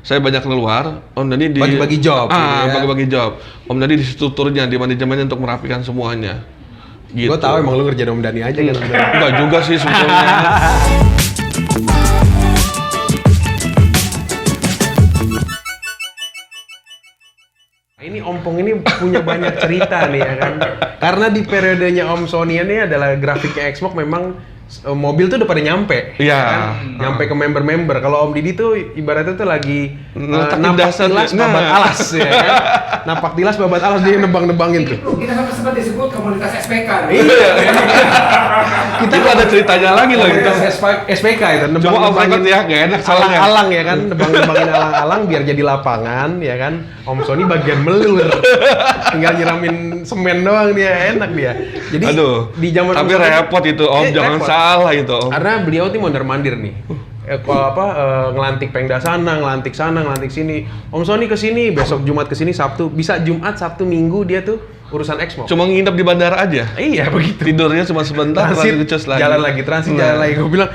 saya banyak keluar, Om Dani bagi-bagi job. Gitu ya. Bagi-bagi job. Om Dani di strukturnya, di manajemennya untuk merapikan semuanya. Gitu. Gue tahu emang lu ngerjain Om Dani aja kan. Enggak juga sih sebetulnya. Ini Ompong ini punya banyak cerita nih ya kan. Karena di periodenya Om Sony ini adalah grafiknya Xbox memang mobil tuh udah pada nyampe. Iya. Kan? Nyampe ke member-member. Kalau Om Didi tuh ibaratnya tuh lagi napak tilas babat alas ya kan. Napak tilas babat alas dia nebang-nebangin tuh. Kita sampai sempat disebut komunitas SPK. Iya. Kita ada ceritanya lagi loh itu. SPK itu Cuma Om Frank ya, gak enak soalnya. Alang-alang ya kan, nebang-nebangin alang-alang biar jadi lapangan ya kan. Om Sony bagian melur. Tinggal nyiramin semen doang dia, enak dia. Jadi di zaman tapi repot itu Om, jangan salah itu Om. Karena beliau tuh mondar-mandir nih. Ngelantik Pengda sana, ngelantik sini. Om Sony kesini, besok Jumat kesini, Sabtu. Bisa Jumat, Sabtu, Minggu dia tuh urusan Xbox. Cuma nginep di bandara aja. Iya begitu. Tidurnya cuma sebentar, transit lagi. Jalan lagi. Gue bilang,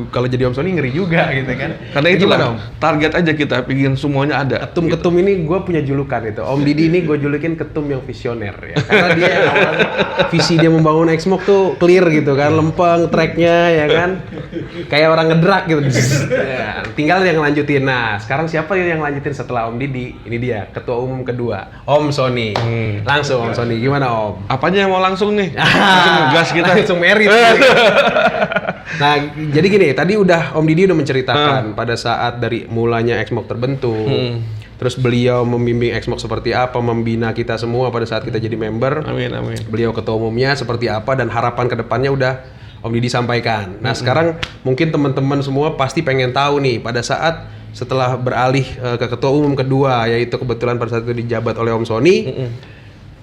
kalau jadi Om Sony ngeri juga gitu kan. Karena itulah target aja kita, pingin semuanya ada. Ketum ini gue punya julukan itu. Om Didi ini gue julukin ketum yang visioner ya. Karena dia awalnya visi dia membangun Xbox tuh clear gitu kan, lempeng tracknya ya kan. Kayak orang ngedrak gitu. Ya, tinggal yang lanjutin. Nah, sekarang siapa yang lanjutin setelah Om Didi? Ini dia, ketua umum kedua, Om Sony. Langsung Om Sony, gimana Om? Apanya yang mau langsung nih? Langsung ngegas kita. Langsung merit. Nah, jadi gini, tadi Om Didi udah menceritakan pada saat dari mulanya Xbox terbentuk. Terus beliau membimbing Xbox seperti apa, membina kita semua pada saat kita jadi member. Amin. Beliau ketua umumnya seperti apa dan harapan ke depannya udah Om Didi sampaikan. Nah, sekarang mungkin teman-teman semua pasti pengen tahu nih pada saat setelah beralih ke ketua umum kedua, yaitu kebetulan pada saat itu dijabat oleh Om Sony.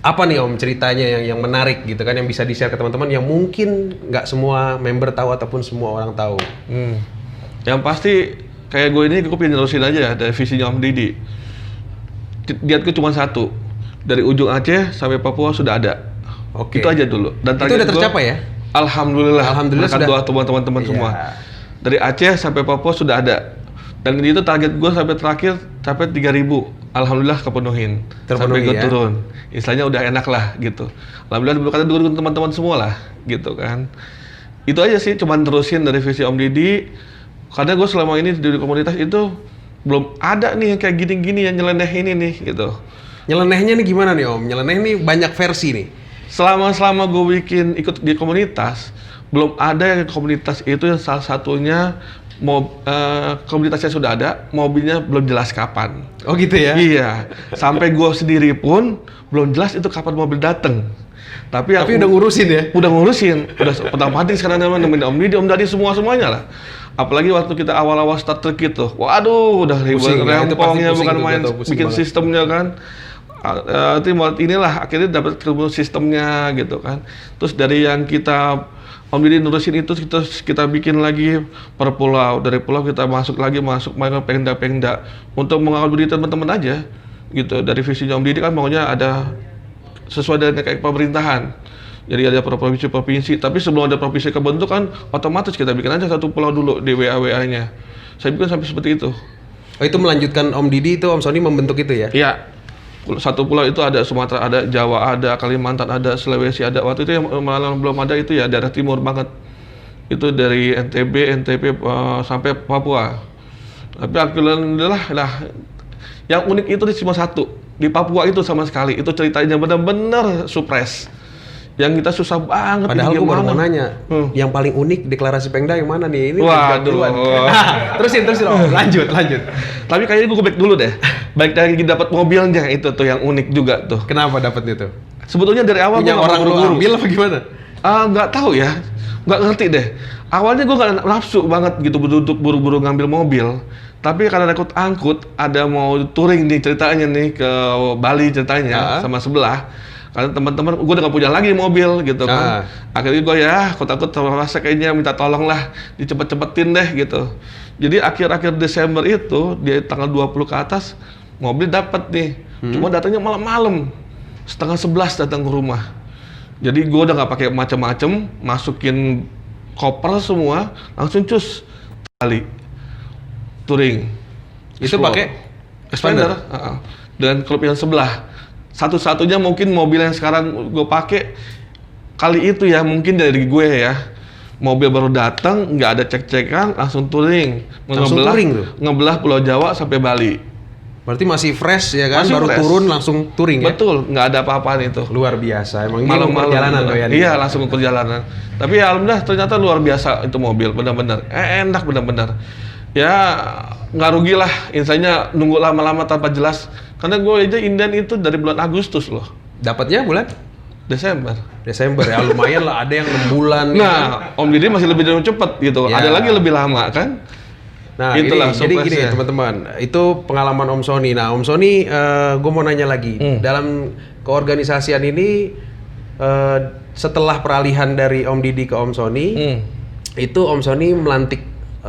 Apa nih Om ceritanya yang menarik gitu kan, yang bisa di-share ke teman-teman yang mungkin nggak semua member tahu ataupun semua orang tahu? Yang pasti kayak gue ini gue pengen nerusin aja dari visinya Om Didi. Niatku cuma satu, dari ujung Aceh sampai Papua sudah ada. Oke. Itu aja dulu. Dan itu udah tercapai ya? Alhamdulillah sudah. Doa teman-teman semua. Dari Aceh sampai Papua sudah ada. Dan itu target gue sampai terakhir sampai 3.000. Alhamdulillah kepenuhin. Sampai gue turun. Istilahnya udah enak lah gitu. Alhamdulillah berkat dukung teman-teman semua lah gitu kan. Itu aja sih, cuman terusin dari visi Om Didi. Karena gue selama ini di komunitas itu belum ada nih yang kayak gini-gini yang nyeleneh ini nih gitu. Nyelenehnya nih gimana nih Om? Nyeleneh nih banyak versi nih. Selama gue ikut di komunitas, belum ada yang komunitas itu yang salah satunya komunitasnya sudah ada, mobilnya belum jelas kapan. Oh gitu ya? Iya, sampai gue sendiri pun belum jelas itu kapan mobil dateng. Tapi udah ngurusin ya? Udah ngurusin, udah petang-panting sekarang nemenin Om Didi, Om Dadi semuanya lah. Apalagi waktu kita awal-awal start trek gitu, waduh udah ribet rempongnya, bukan main bikin sistemnya kan. Inilah akhirnya dapat sistemnya gitu kan. Terus dari yang kita Om Didi nurusin itu kita bikin lagi per pulau, dari pulau kita masuk pengda untuk mengawal teman-teman aja gitu. Dari visinya Om Didi kan maunya ada sesuai dengan kayak pemerintahan. Jadi ada provinsi, tapi sebelum ada provinsi kebentuk kan otomatis kita bikin aja satu pulau dulu di WA-nya. Saya bikin sampai seperti itu. Oh itu melanjutkan Om Didi itu Om Sony membentuk itu ya? Iya. Satu pulau itu ada Sumatera, ada Jawa, ada Kalimantan, ada Sulawesi, ada. Waktu itu yang malah belum ada itu ya daerah timur banget. Itu dari NTB sampai Papua. Tapi alhamdulillah yang unik itu cuma satu. Di Papua itu sama sekali. Itu ceritanya benar-benar surprise. Yang kita susah banget. Padahal gue baru mau nanya, yang paling unik deklarasi Pengda yang mana nih? Ini waduh. Terusin Om, lanjut. Tapi kayaknya gue back dulu deh. Baik dari dapat mobilnya itu tuh yang unik juga tuh. Kenapa dapat itu? Sebetulnya dari awal punya orang lu ambil apa gimana? Nggak tahu ya, nggak ngerti deh. Awalnya gue nggak nafsu banget gitu duduk buru-buru ngambil mobil. Tapi karena angkut ada mau touring nih ceritanya nih ke Bali ceritanya sama sebelah. Karena teman-teman gue udah gak punya lagi mobil gitu kan. Akhirnya gue takut rasa kayaknya minta tolong lah dicepet-cepetin deh gitu. Jadi akhir-akhir Desember itu di tanggal 20 ke atas mobil dapat nih. Cuma datangnya malam-malam. 10:30 datang ke rumah. Jadi gue udah gak pakai macam-macam, masukin koper semua, langsung cus Bali touring. Itu Explore. pakai Expander. Dan klub yang sebelah. Satu-satunya mungkin mobil yang sekarang gue pakai kali itu ya, mungkin dari gue ya. Mobil baru datang, nggak ada cek-cekan, langsung touring. Langsung touring tuh? Ngebelah Pulau Jawa sampai Bali. Berarti masih fresh ya kan? Masih Baru fresh. turun langsung touring ya? Betul, nggak ada apa-apaan itu. Luar biasa. Emang ini Malam-malam perjalanan bener. tuh ya? Iya, langsung ke perjalanan. Tapi ya alhamdulillah ternyata luar biasa itu mobil, benar-benar. Enak benar-benar. Ya nggak rugi lah, intinya nunggu lama-lama tanpa jelas. Karena gue aja inden itu dari bulan Agustus loh, Dapatnya bulan? Desember. Desember ya, lumayan lah. Ada yang 6 bulan. ya kan? Nah, Om Didi masih lebih cepet gitu. Ya. Ada lagi lebih lama kan? Nah, Itulah jadi gini surprise-nya. teman-teman, itu pengalaman Om Sony. Nah, Om Sony, gue mau nanya lagi, dalam keorganisasian ini, setelah peralihan dari Om Didi ke Om Sony, itu Om Sony melantik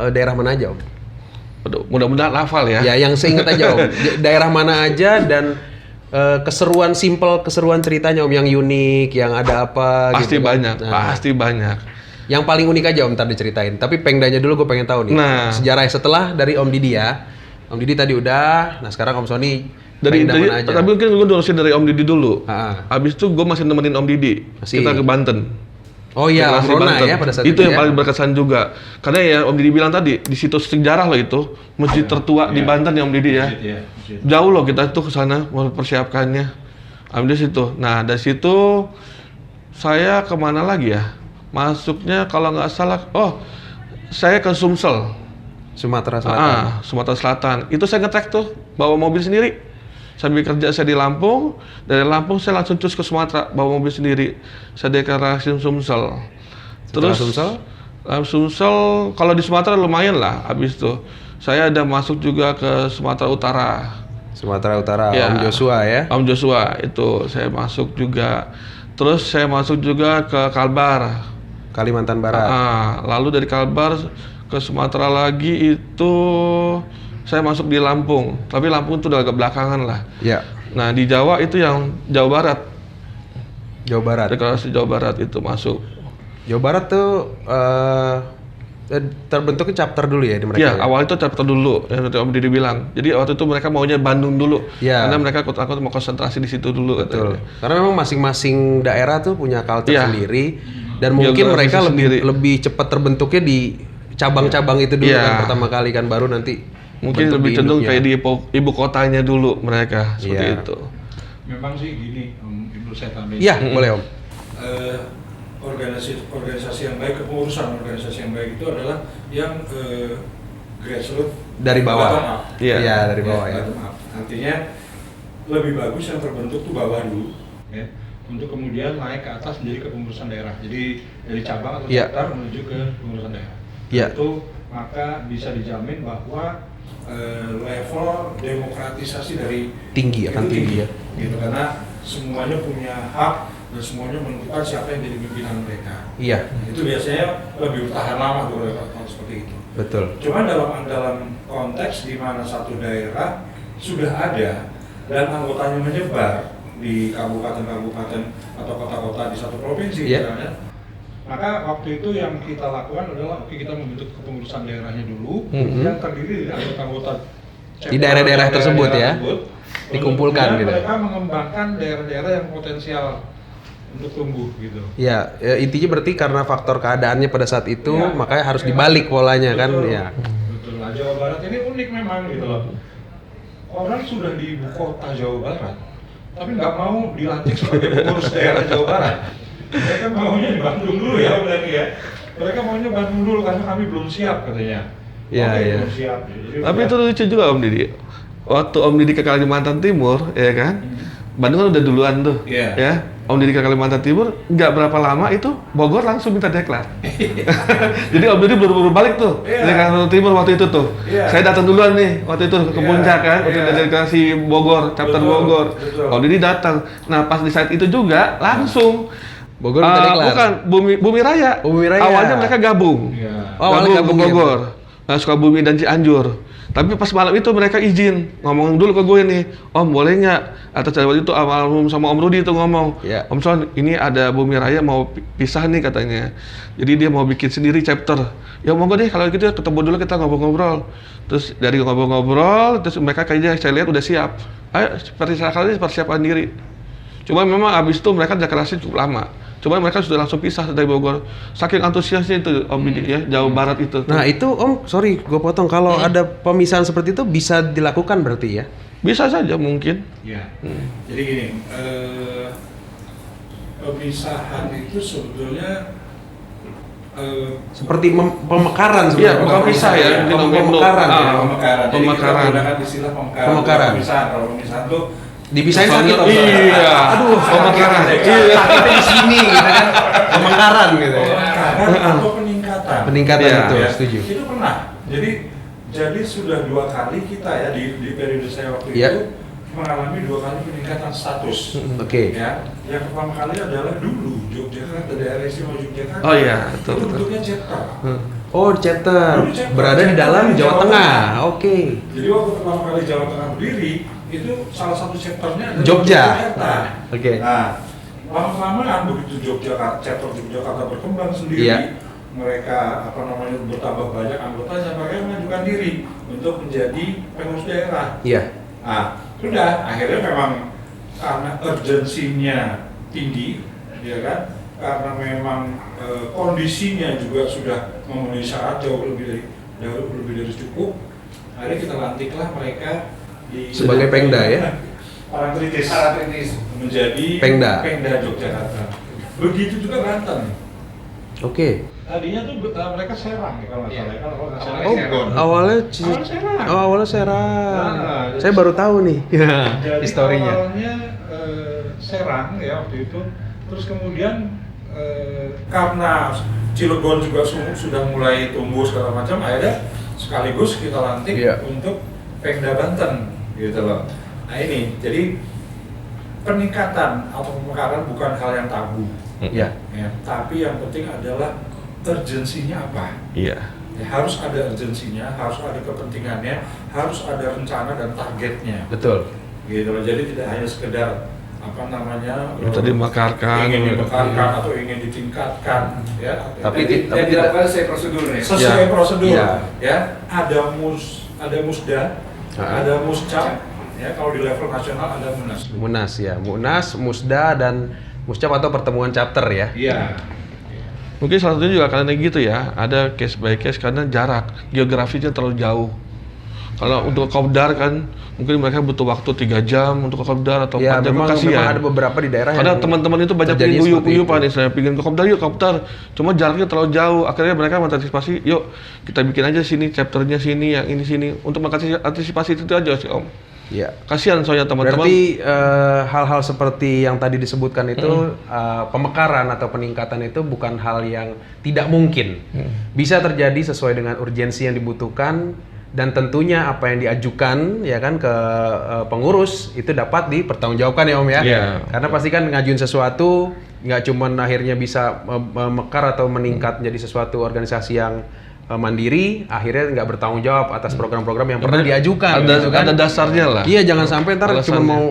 daerah mana aja, Om? Aduh, mudah-mudahan hafal ya. Ya, yang seingat aja, Om. Daerah mana aja dan keseruan keseruan ceritanya, Om, yang unik, yang ada apa? Pasti gitu kan? banyak, Nah, pasti banyak. yang paling unik aja Om, ntar diceritain. Tapi Pengdanya dulu gue pengen tahu nih. Nah. Sejarah setelah dari Om Didi ya. Om Didi tadi udah, nah sekarang Om Sony Pengda mana aja. Tapi mungkin gue urusin dari Om Didi dulu. Ah. Habis itu gue masih nemenin Om Didi. Masih. Kita ke Banten. Oh iya, Om Deklarasi Rona Banten. ya pada saat itu yang ya. paling berkesan juga. Karena ya Om Didi bilang tadi, di situs sejarah loh itu, masjid tertua di Banten ya Om Didi ya. Jauh loh kita tuh ke sana mempersiapkannya. Ambil situ. Nah, dari situ saya kemana lagi ya? Masuknya kalau nggak salah, saya ke Sumsel. Sumatera Selatan. Sumatera Selatan. Itu saya ngetrek tuh, bawa mobil sendiri. Sambil kerja saya di Lampung, dari Lampung saya langsung cus ke Sumatera, bawa mobil sendiri. Saya deklarasi Sumsel. Setelah Sumsel? Sumsel, kalau di Sumatera lumayan lah, habis itu. Saya ada masuk juga ke Sumatera Utara. Sumatera Utara, Ya. Om Joshua ya. Om Joshua, itu saya masuk juga. Terus saya masuk juga ke Kalbar. Kalimantan Barat. Lalu dari Kalbar ke Sumatera lagi itu saya masuk di Lampung, tapi Lampung itu udah agak belakangan lah. Ya. Nah di Jawa itu yang Jawa Barat, Jawa Barat. deklarasi Jawa Barat itu masuk. Jawa Barat tuh terbentuknya chapter dulu ya di mereka. Iya, awal itu chapter dulu yang tadi Om Didi bilang. Jadi waktu itu mereka maunya Bandung dulu, Iya. karena mereka takut mau konsentrasi di situ dulu. Betul. katanya. Karena memang masing-masing daerah tuh punya culture Iya. sendiri dan mungkin Geografisnya mereka sendiri. lebih cepat terbentuknya di cabang-cabang itu dulu Iya. kan pertama kali kan, baru nanti Mungkin bentuk lebih di cenderung induknya. kayak di ibu kotanya dulu mereka seperti Iya. itu. Memang sih gini, Om, Ibu saya tambahin. Iya, boleh Om. Organisasi yang baik, kepengurusan organisasi yang baik itu adalah yang grassroots Dari bawah. bottom up. Iya. Iya, dari bawah ya. Bottom up. Artinya lebih bagus yang terbentuk tuh bawah dulu, ya, untuk kemudian naik ke atas menjadi kepengurusan daerah. Jadi dari cabang atau Iya. chapter menuju ke pengurusan daerah. Iya. Itu maka bisa dijamin bahwa level demokratisasi dari Tinggi, akan itu tinggi ya. gitu, karena semuanya punya hak dan semuanya menentukan siapa yang jadi pimpinan mereka. Iya, Itu biasanya lebih bertahan lama tuh kalau seperti itu. betul. Cuma dalam konteks di mana satu daerah sudah ada dan anggotanya menyebar di kabupaten-kabupaten atau kota-kota di satu provinsi Iya. misalnya, maka waktu itu yang kita lakukan adalah oke, kita membentuk kepengurusan daerahnya dulu, yang terdiri dari anggota-anggota Di daerah-daerah tersebut ya, untuk dikumpulkan kemudian gitu. mereka mengembangkan daerah-daerah yang potensial untuk tumbuh gitu. Ya, intinya berarti karena faktor keadaannya pada saat itu, Ya, makanya harus memang. dibalik polanya kan, Betul. ya. Betul. Nah, Jawa Barat ini unik memang gitu loh. Orang sudah di ibu kota Jawa Barat, tapi nggak mau dilantik sebagai pengurus daerah Jawa Barat. Mereka maunya di Bandung dulu ya, berarti ya. Mereka maunya Bandung dulu karena kami belum siap katanya. Iya, Oke, iya. belum siap. Jadi Tapi udah- itu lucu juga Om Didi. Waktu Om Didi ke Kalimantan Timur, ya kan? Bandung kan udah duluan tuh, Iya. ya. Om Didi ke Kalimantan Timur, nggak berapa lama itu Bogor langsung minta deklar. Jadi Om Didi baru balik tuh Iya. dari Kalimantan Timur waktu itu tuh. Iya. Saya datang duluan nih waktu itu ke Iya, puncak kan, untuk iya. deklarasi Bogor, chapter Betul, Bogor. betul. Om Didi datang. Nah pas di saat itu juga langsung Bogor minta deklar. bukan Bumi Raya. Bumi Raya. Awalnya mereka gabung. Iya. Oh, awalnya gabung ke gabung ya, Bogor. Sukabumi dan Cianjur. Tapi pas malam itu mereka izin ngomong dulu ke gue nih, Om boleh nggak? Atas waktu itu almarhum sama Om Rudi itu ngomong, Iya. Om Son ini ada Bumi Raya mau pisah nih katanya. Jadi dia mau bikin sendiri chapter. Ya monggo deh kalau gitu ketemu dulu kita ngobrol-ngobrol. Terus dari ngobrol-ngobrol, terus mereka kayaknya saya lihat udah siap. Ayo seperti sekali persiapan diri. Cuma memang abis itu mereka deklarasi cukup lama. Cuma mereka sudah langsung pisah dari Bogor. Saking antusiasnya itu Om Bidi ya, Jawa Barat itu. Nah itu Om, sorry gue potong, kalau ada pemisahan seperti itu bisa dilakukan berarti ya? Bisa saja mungkin. Ya. Jadi gini, pemisahan itu sebetulnya Seperti pemekaran Iya, sebenarnya. bukan pisah ya. Pemekaran ya. pemekaran. Jadi kita Pemekaran. menggunakan istilah pemekaran. Pemekaran. bukan pemisahan. Kalau pemisahan tuh Dipisahin sakit Om. Iya. Aduh, Pemekaran. Iya. Sakitnya di sini gitu kan. Pemekaran gitu ya. pemekaran atau peningkatan. Peningkatan Iya. itu, Ya, setuju. Itu pernah. Jadi sudah 2 kali kita ya di periode saya waktu Iya. itu mengalami 2 kali peningkatan status. Oke. Ya, yang pertama kali adalah dulu Yogyakarta, daerah istimewa Yogyakarta. Oh iya, betul, itu betul. bentuknya chapter. Oh, chapter. Dulu chapter. Berada di dalam Chapter Jawa Jawa Tengah. Tengah. Oke. Jadi waktu pertama kali Jawa Tengah berdiri, itu salah satu chapternya adalah Jogja. Yogyakarta. Oke. Nah, lama-lamaan begitu Yogyakarta, chapter Yogyakarta berkembang sendiri, Iya. mereka bertambah banyak anggotanya, mereka mengajukan diri untuk menjadi pengurus daerah. Iya. Nah, sudah akhirnya memang karena urgensinya tinggi, ya kan? Karena memang kondisinya juga sudah memenuhi syarat jauh lebih dari cukup. Akhirnya kita lantiklah mereka Sebagai Pengda ya? Parangtritis menjadi Pengda. Yogyakarta. Begitu juga Banten. Oke. Tadinya tuh mereka Serang ya kalau nggak salah. Kalau nggak salah Oh, Serang. awalnya Awalnya Serang. Oh, awalnya Serang. Nah, Saya baru tahu nih Jadi historinya. awalnya Serang ya waktu itu, terus kemudian karena Cilegon juga sudah mulai tumbuh segala macam, akhirnya sekaligus kita lantik Iya. untuk Pengda Banten gitu loh. Nah ini, jadi peningkatan atau pemekaran bukan hal yang tabu, Iya. ya, tapi yang penting adalah urgensinya apa. Iya. Ya, harus ada urgensinya, harus ada kepentingannya, harus ada rencana dan targetnya. Betul. Gitu loh. Jadi tidak hanya sekedar Minta dimekarkan. ingin dimekarkan atau ingin ditingkatkan ya. Tapi Dan tidak. dilakukan sesuai prosedurnya. Sesuai Ya. prosedur Ya. ya. Ada musda, ada muscap ya. Kalau di level nasional ada munas. Munas ya, Munas, Musda dan Muscap atau pertemuan chapter ya. Iya. Mungkin salah satunya juga karena gitu ya, ada case by case karena jarak geografisnya terlalu jauh. Kalau untuk Kopdar kan mungkin mereka butuh waktu 3 jam untuk ke Kopdar atau 4 Ya, jam, memang kasihan. ada beberapa di daerah Karena yang teman-teman itu banyak terjadinya pingin seperti guyup-guyupan itu. nih, saya pingin ke Kopdar yuk Kopdar. Cuma jaraknya terlalu jauh, akhirnya mereka mengantisipasi, yuk kita bikin aja sini chapternya sini, yang ini sini. Untuk mengantisipasi itu aja sih Om. Iya. Kasihan soalnya teman-teman. Berarti hal-hal seperti yang tadi disebutkan itu pemekaran atau peningkatan itu bukan hal yang tidak mungkin. Bisa terjadi sesuai dengan urgensi yang dibutuhkan dan tentunya apa yang diajukan ya kan ke pengurus itu dapat dipertanggungjawabkan ya Om ya. Iya. Karena pasti kan ngajuin sesuatu nggak cuman akhirnya bisa mekar atau meningkat menjadi sesuatu organisasi yang mandiri, akhirnya nggak bertanggung jawab atas program-program yang pernah diajukan. ada, gitu kan. ada dasarnya lah. Iya, jangan sampai ntar cuma Alasannya. mau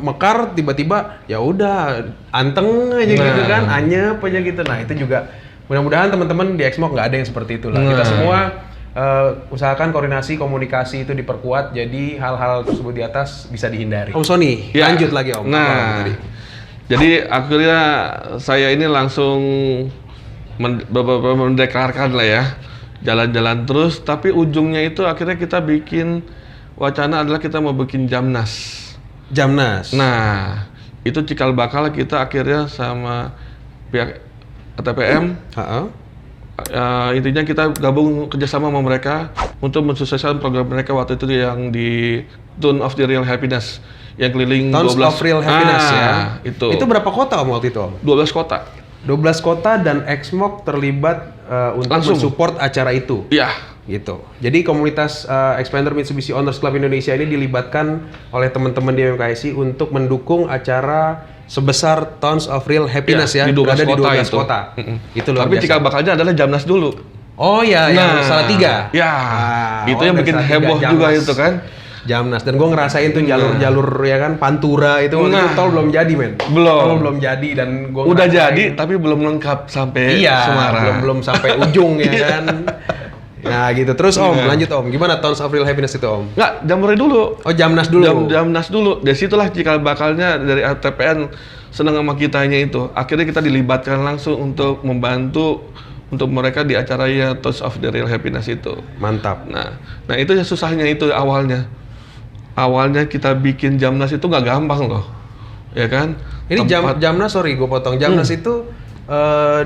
mekar tiba-tiba ya udah anteng aja gitu Nah. kan, anyep aja gitu. Nah, itu juga mudah-mudahan teman-teman di Exmo nggak ada yang seperti itulah. Kita Nah. semua usahakan koordinasi komunikasi itu diperkuat jadi hal-hal tersebut di atas bisa dihindari. Om Sony, Ya. lanjut lagi Om. Apa Nah, tadi? jadi akhirnya saya ini langsung mendeklarkan lah ya, jalan-jalan terus. Tapi ujungnya itu akhirnya kita bikin wacana adalah kita mau bikin Jamnas. Jamnas. Nah, itu cikal bakal kita akhirnya sama pihak TPM. Heeh. Intinya kita gabung kerjasama sama mereka untuk mensukseskan program mereka waktu itu yang di Tone of the Real Happiness yang keliling Tons 12 of Real Happiness ya. Itu berapa kota Om waktu itu Om? 12 kota. 12 kota dan Exmo terlibat untuk Langsung. mensupport acara itu. Iya. Gitu. Jadi komunitas Expander Mitsubishi Owners Club Indonesia ini dilibatkan oleh teman-teman di MKSI untuk mendukung acara sebesar Tons of Real Happiness Ya, ya, di 12 berada di kota 12 itu. kota. Itu luar Tapi biasa. cikal bakalnya adalah Jamnas dulu. Oh ya, yang Salatiga. Ya, itu yang dari bikin Salatiga, heboh Jamnas. juga itu kan. Jamnas, dan gue ngerasain tuh jalur-jalur ya kan, Pantura itu, waktu itu tol belum jadi men. Belum. Tol belum jadi dan gue Udah jadi tapi belum lengkap sampai Semarang. belum sampai ujung ya kan. Nah gitu, terus Om, lanjut Om, gimana Tons of Real Happiness itu Om? Nggak, Jamboree dulu. Oh Jamnas dulu. Jamnas dulu. Dari situlah cikal bakalnya dari RTPN senang sama kitanya itu. Akhirnya kita dilibatkan langsung untuk membantu untuk mereka di acara ya Tons of the Real Happiness itu. Mantap. Nah itu ya susahnya itu awalnya. Awalnya kita bikin Jamnas itu nggak gampang loh, ya kan? Ini Jamnas, sorry gue potong. Jamnas itu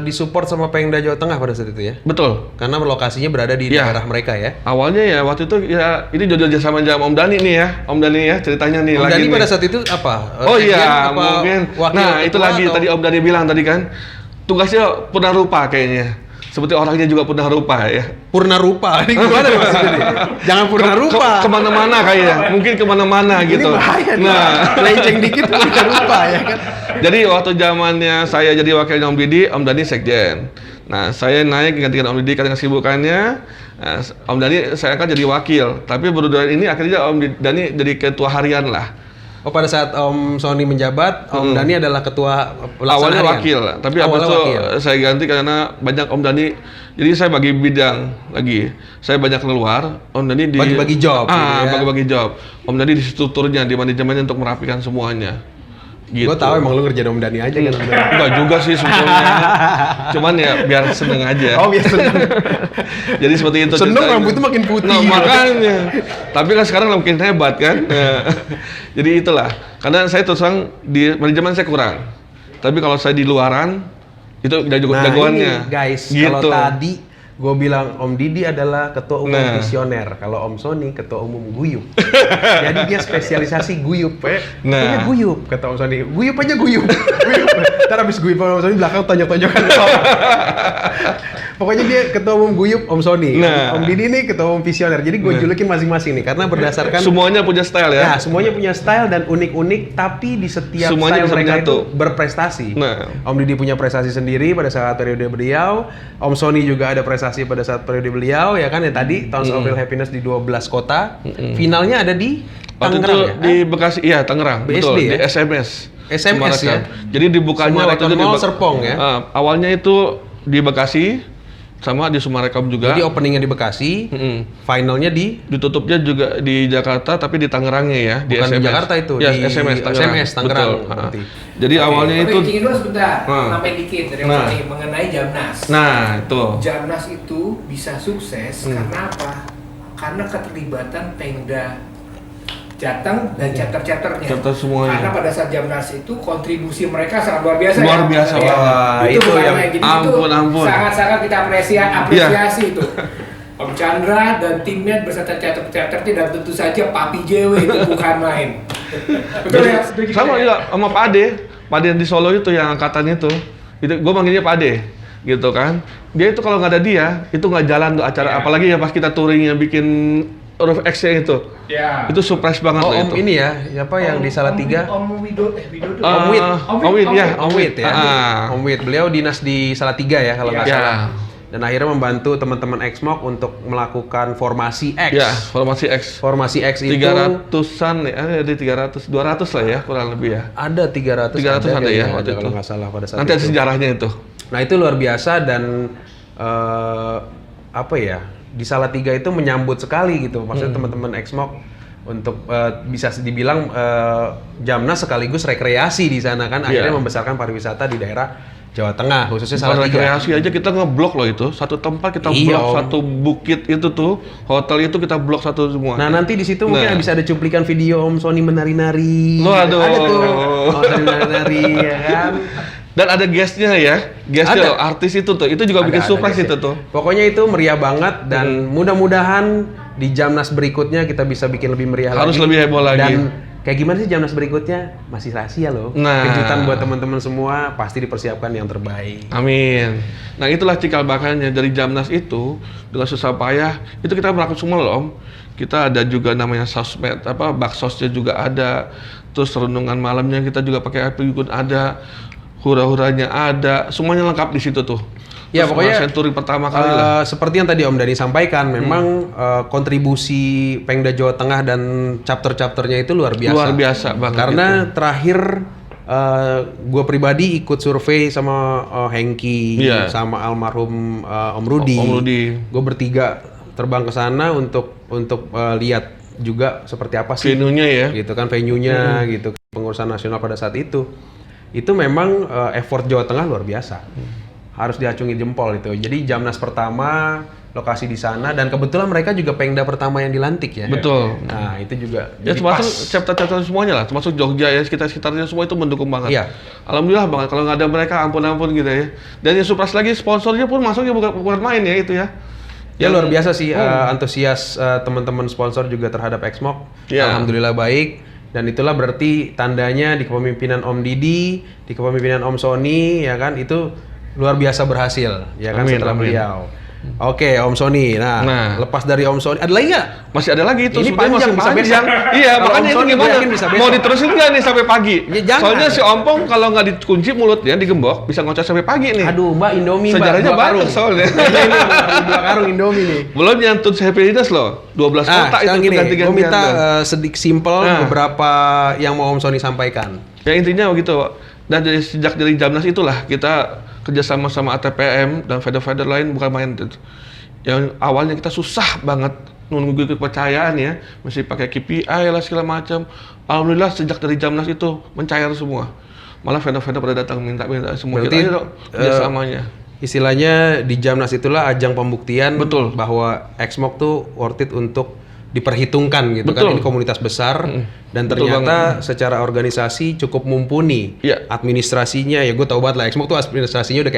disupport sama Pemda Jawa Tengah pada saat itu ya? Betul. Karena lokasinya berada di daerah mereka ya? Awalnya ya waktu itu ya ini jodoh sama Om Dani nih ya, Om Dani ya ceritanya nih Om lagi Dani nih. pada saat itu apa? Oh Sekjen iya, apa mungkin. wakil Nah itu ketua lagi atau- tadi Om Dani bilang tadi kan, tugasnya pernah rupa kayaknya. Seperti orangnya juga pernah rupa ya. Purna rupa, ini gimana nih maksudnya nih? Jangan purna rupa. Kemana-mana kayaknya, mungkin kemana-mana gitu. Ini bahaya nih. Nah, Lenceng dikit purna rupa ya kan? jadi waktu zamannya saya jadi wakilnya Om Didi, Om Dani sekjen. Nah, saya naik gantikan Om Didi karena kesibukannya. Nah, Om Dani saya kan jadi wakil, tapi baru ini akhirnya Om Dani jadi ketua harian lah. Oh pada saat Om Sony menjabat, Om Dani adalah ketua pelaksana Awalnya harian? wakil, tapi habis Awalnya itu wakil. saya ganti karena banyak Om Dani. Jadi saya bagi bidang lagi. Saya banyak keluar, Om Dani di Bagi-bagi job gitu ya. bagi-bagi job. Om Dani di strukturnya, di manajemennya untuk merapikan semuanya. Gitu. Gue tahu emang lu ngerjain Om Dani aja kan? Enggak juga sih sebetulnya. Cuman ya biar seneng aja. Oh biasa. Jadi seperti itu. Seneng ceritanya. rambutnya makin putih. Nah, makanya. Tapi kan sekarang makin hebat kan. Nah, jadi itulah. Karena saya terus terang di manajemen saya kurang. Tapi kalau saya di luaran itu jagoannya. Ini guys, Gitu. kalau tadi gue bilang Om Didi adalah ketua umum Nah. visioner, kalau Om Sony ketua umum guyup. Jadi dia spesialisasi guyup, Nah. Pokoknya guyup kata Om Sony. Guyup aja guyup. Guyup. Ntar abis guyup Om Sony belakang tonjok-tonjokan. Pokoknya dia ketua umum guyup Om Sony. Nah. Om Didi nih ketua umum visioner. Jadi gue julukin masing-masing nih karena berdasarkan Semuanya punya style ya. Nah, semuanya punya style dan unik-unik, tapi di setiap Semuanya style bisa mereka menyatu. itu berprestasi. Nah. Om Didi punya prestasi sendiri pada saat periode beliau, Om Sony juga ada prestasi pada saat periode beliau, ya kan? Ya tadi Tons of Real Happiness di 12 kota, finalnya ada di Waktu itu Tangerang ya? di Bekasi, iya Tangerang, BSD betul, ya? di SMS. SMS ya? Jadi dibukanya waktu Sumarekon itu Mall Serpong ya? Awalnya itu di Bekasi, sama di Sumarekon juga. Jadi openingnya di Bekasi, finalnya di Ditutupnya juga di Jakarta, tapi di Tangerangnya ya, di bukan SMS. di Jakarta itu, Ya, di SMS Tangerang. SMS Tangerang. Betul. berarti. Jadi awalnya Tapi itu, izin dulu sebentar, Nah. sampai dikit dari Nah. Om Sony mengenai Jamnas. nah itu. Jamnas itu bisa sukses karena apa? Karena keterlibatan Pemda Jateng dan chapter-chapternya. Chapter semuanya. Karena pada saat Jamnas itu kontribusi mereka sangat luar biasa. Luar ya. biasa, Ya. Wah, itu itu bukan yang- main. Jadi ampun, itu ampun. sangat-sangat kita apresiasi itu. Om Chandra dan timnya beserta chapter-chapternya dan tentu saja Papi JW itu bukan main. Betul ya? Setuju Sama ya? juga sama Pak Ade. Pak Ade yang di Solo itu yang angkatan itu gue manggilnya Pak Ade, gitu kan. Dia itu kalau nggak ada dia, itu nggak jalan tuh acara. Ya. Apalagi ya pas kita touringnya bikin huruf X-nya itu. Ya. Itu surprise banget Oh, loh Om itu. ini ya, siapa yang di Salatiga? Om Widodo. Ah, Om Wid. Om Wid, ya. Om Wid ya. Ah. Om Wid, beliau dinas di Salatiga ya kalau nggak Ya. salah. Dan akhirnya membantu teman-teman Xmoc untuk melakukan formasi X. Ya, formasi X. Formasi X itu 300-an ya, ada 200 lah ya kurang lebih ya. ada 300 300 ada ya kayaknya, waktu kalau itu. nggak salah pada saat Nanti ada itu. sejarahnya itu. Nah itu luar biasa dan apa ya, di Salatiga itu menyambut sekali gitu. Maksudnya teman-teman Xmoc untuk bisa dibilang Jamnas sekaligus rekreasi di sana kan, akhirnya Iya. membesarkan pariwisata di daerah Jawa Tengah, khususnya Bukan Salatiga. rekreasi aja kita ngeblok loh itu. Satu tempat kita Iya, blok, Om. satu bukit itu tuh, hotel itu kita blok satu semua. Nah nanti di situ mungkin Nah. bisa ada cuplikan video Om Sony menari-nari. Waduh. Ada tuh. Om Sony menari ya kan. Dan ada guestnya ya, guestnya Ada. loh, artis itu tuh, itu juga bikin Ada surprise guys itu ya. tuh. Pokoknya itu meriah banget dan mudah-mudahan di Jamnas berikutnya kita bisa bikin lebih meriah Harus lagi. lebih heboh lagi. Dan kayak gimana sih Jamnas berikutnya? Masih rahasia loh. Nah. Kejutan buat teman-teman semua, pasti dipersiapkan yang terbaik. Amin. Nah itulah cikal bakalnya dari Jamnas itu dengan susah payah itu kita melakukan semua loh Om. Kita ada juga namanya sosmed, baksosnya juga ada. Terus renungan malamnya kita juga pakai api unggun ada. Hura-huranya ada, semuanya lengkap di situ tuh. Ya pokoknya Century pertama kali lah. seperti yang tadi Om Dani sampaikan, memang kontribusi Pemda Jawa Tengah dan chapter-chapternya itu luar biasa. Luar biasa banget. Karena terakhir gue pribadi ikut survei sama Hengki, Iya. sama almarhum Om Rudi. Om Rudi. Gue bertiga terbang ke sana untuk lihat juga seperti apa sih Venue-nya ya. gitu kan, venue-nya gitu, pengurusan nasional pada saat itu memang effort Jawa Tengah luar biasa. Harus diacungi jempol itu. Jadi Jamnas pertama lokasi di sana, dan kebetulan mereka juga Pemda pertama yang dilantik ya. Betul. Nah, itu juga Ya jadi termasuk pas. chapter-chapter semuanya lah, termasuk Jogja ya, sekitarnya semua itu mendukung banget. Iya. Alhamdulillah banget, kalau nggak ada mereka ampun-ampun gitu ya. Dan yang surprise lagi sponsornya pun masuknya bukan main ya itu ya. Ya luar biasa sih antusias teman-teman sponsor juga terhadap Exmoc. Iya. Alhamdulillah baik, dan itulah berarti tandanya di kepemimpinan Om Didi, di kepemimpinan Om Sony ya kan, itu luar biasa berhasil ya kan Amin, setelah amin. beliau. Oke, Om Sony. Nah, lepas dari Om Sony, ada lagi nggak? Masih ada lagi itu, Ini sebenarnya panjang, bisa besok. Iya, Kalau makanya Om itu Sony gimana? gue yakin bisa besok. Mau diterusin nggak nih sampai pagi? Ya, jangan. Soalnya si Ompong kalau nggak dikunci mulutnya, digembok, bisa ngoceh sampai pagi nih. Aduh, Mbak, Indomie, Mbak. Sejarahnya 2 banyak karung. soalnya. Ini 2 karung Indomie nih. Belum nyantut happiness loh, 12 kotak itu sekarang gini, ganti-gantian. gue minta sedikit simple beberapa yang mau Om Sony sampaikan. Ya intinya begitu, Pak. Dan sejak dari Jamnas itulah kita kerjasama sama ATPM dan vendor-vendor lain bukan main itu. Yang awalnya kita susah banget nunggu kepercayaan ya, mesti pakai KPI lah segala macam. Alhamdulillah sejak dari Jamnas itu mencair semua. Malah vendor-vendor pada datang minta semua. Berarti, kita aja dong kerjasamanya. Istilahnya di Jamnas itulah ajang pembuktian Betul. bahwa Exmoc tuh worth it untuk diperhitungkan gitu Betul. kan. Ini komunitas besar dan Betul ternyata secara organisasi cukup mumpuni. Iya. Administrasinya ya gue tau banget lah, Exmoc tuh administrasinya udah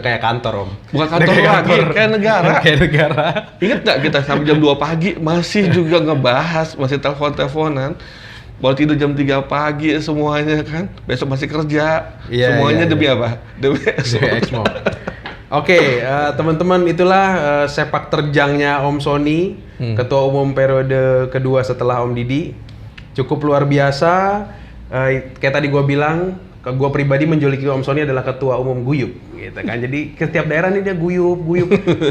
kayak kantor Om. Bukan Udah kantor kayak lagi, kayak negara. Kayak negara. Ingat nggak kita sampai jam 2 pagi masih juga ngebahas, masih telepon-teleponan. Baru tidur jam 3 pagi semuanya kan. Besok masih kerja. Iya, semuanya iya, demi iya. apa? Demi Exmoc. Oke, teman-teman, itulah sepak terjangnya Om Sony, Ketua Umum periode kedua setelah Om Didi. Cukup luar biasa. Kayak tadi gue bilang, gue pribadi menjuluki Om Sony adalah Ketua Umum Guyup, gitu kan. Jadi ke setiap daerah nih dia guyup.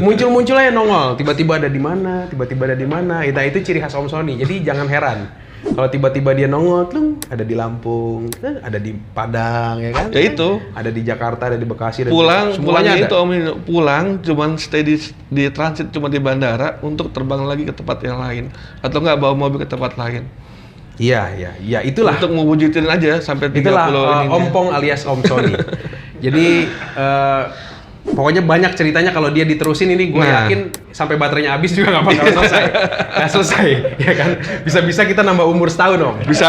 Muncul aja nongol. Tiba-tiba ada di mana, tiba-tiba ada di mana. Nah, itu ciri khas Om Sony. Jadi jangan heran kalau tiba-tiba dia nongol, ada di Lampung, ada di Padang, ya kan? Ya itu. Ada di Jakarta, ada di Bekasi, ada Pulangnya semuanya ada. itu Om, pulang cuman stay di transit cuma di bandara untuk terbang lagi ke tempat yang lain atau enggak bawa mobil ke tempat lain. Iya, itulah. Untuk mewujudin aja sampai 30 Itulah ininya. Ompong alias Om Sony. Jadi pokoknya banyak ceritanya, kalau dia diterusin ini gue Nah. yakin sampai baterainya habis juga nggak bakal selesai. Nggak selesai, ya kan? Bisa-bisa kita nambah umur setahun Om. Bisa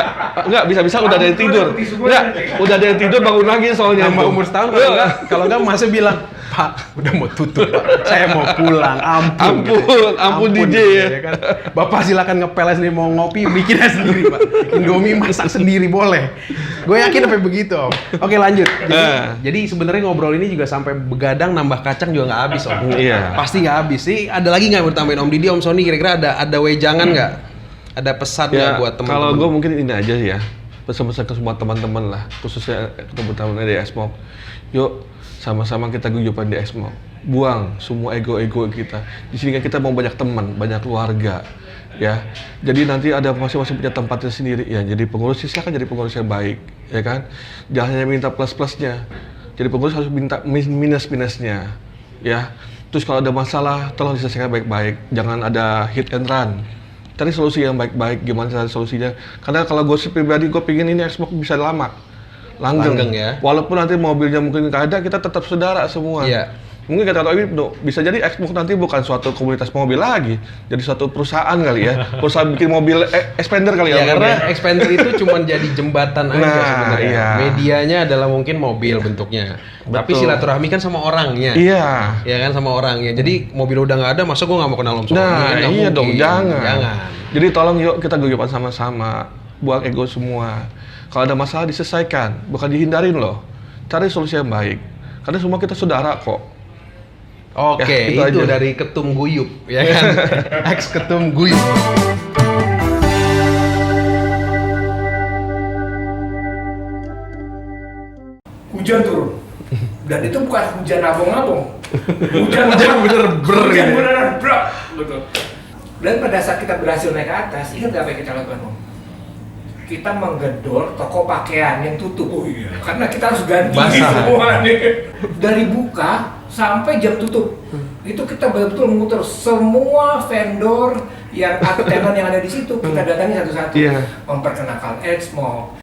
udah ada yang tidur. Enggak, udah ada yang tidur bangun lagi soalnya. Nambah itu. umur setahun, kalau nggak masih bilang, Pak, udah mau tutup, Pak. Saya mau pulang, Ampun DJ ya. kan? Bapak silakan ngepeles nih, mau ngopi bikin aja sendiri, Pak. Indomie masak sendiri boleh. Gue yakin sampai begitu, Om. Oke, lanjut. Jadi sebenarnya ngobrol ini juga sampai begadang, nambah kacang juga nggak habis, Om. Iya. Pasti nggak habis. Sih, ada lagi nggak yang mau ditambahin Om Didi, Om Sony? Kira-kira ada wejangan nggak? Ada pesan nggak Ya, buat teman-teman? kalau gue mungkin ini aja ya, pesan-pesan ke semua teman-teman lah, khususnya teman-teman di Exmoc. Yuk, sama-sama kita guyupan di Exmoc. Buang semua ego-ego kita. Di sini kan kita mau banyak teman, banyak keluarga, ya. Jadi nanti ada masing-masing punya tempatnya sendiri, ya. Jadi pengurus silakan jadi pengurus yang baik, ya kan. Jangan hanya minta plus-plusnya. Jadi pengurus harus minta minus-minusnya, ya. Terus kalau ada masalah, tolong diselesaikan baik-baik. Jangan ada hit and run. Cari solusi yang baik-baik, gimana cara solusinya. Karena kalau gue pribadi, gue pengen ini Exmoc bisa langgeng ya. Walaupun nanti mobilnya mungkin nggak ada, kita tetap saudara semua. Iya. Mungkin kata ini bisa jadi Exmoc nanti bukan suatu komunitas mobil lagi, jadi suatu perusahaan kali ya. Perusahaan bikin mobil expander kali ya. Ya, karena expander itu cuma jadi jembatan aja Nah, sebenarnya. iya. Medianya adalah mungkin mobil bentuknya. Tapi Betul. silaturahmi kan sama orangnya. Iya. Ya kan, sama orangnya. Jadi mobil udah nggak ada, masa gue nggak mau kenal Om Sony? Nah, Nggak iya mungkin. dong, jangan. Jangan. Jadi tolong yuk kita guyupan sama-sama, buang ego semua. Kalau ada masalah diselesaikan, bukan dihindarin loh. Cari solusi yang baik. Karena semua kita saudara kok. Oke, Ya, itu aja. dari Ketum Guyup, ya kan? Ex Ketum Guyup. Hujan turun. Dan itu bukan hujan abong-abong. Hujan bener ber hujan gitu. beneran bro. Betul. Dan pada saat kita berhasil naik ke atas, ingat gak apa yang kita lakukan, Om? Kita menggedor toko pakaian yang tutup. Oh iya. Karena kita harus ganti Basah. semua nih. Dari buka sampai jam tutup. Itu kita betul-betul memutar semua vendor yang atau tenan yang ada di situ, kita datangi satu-satu. Iya. Memperkenalkan Exmo.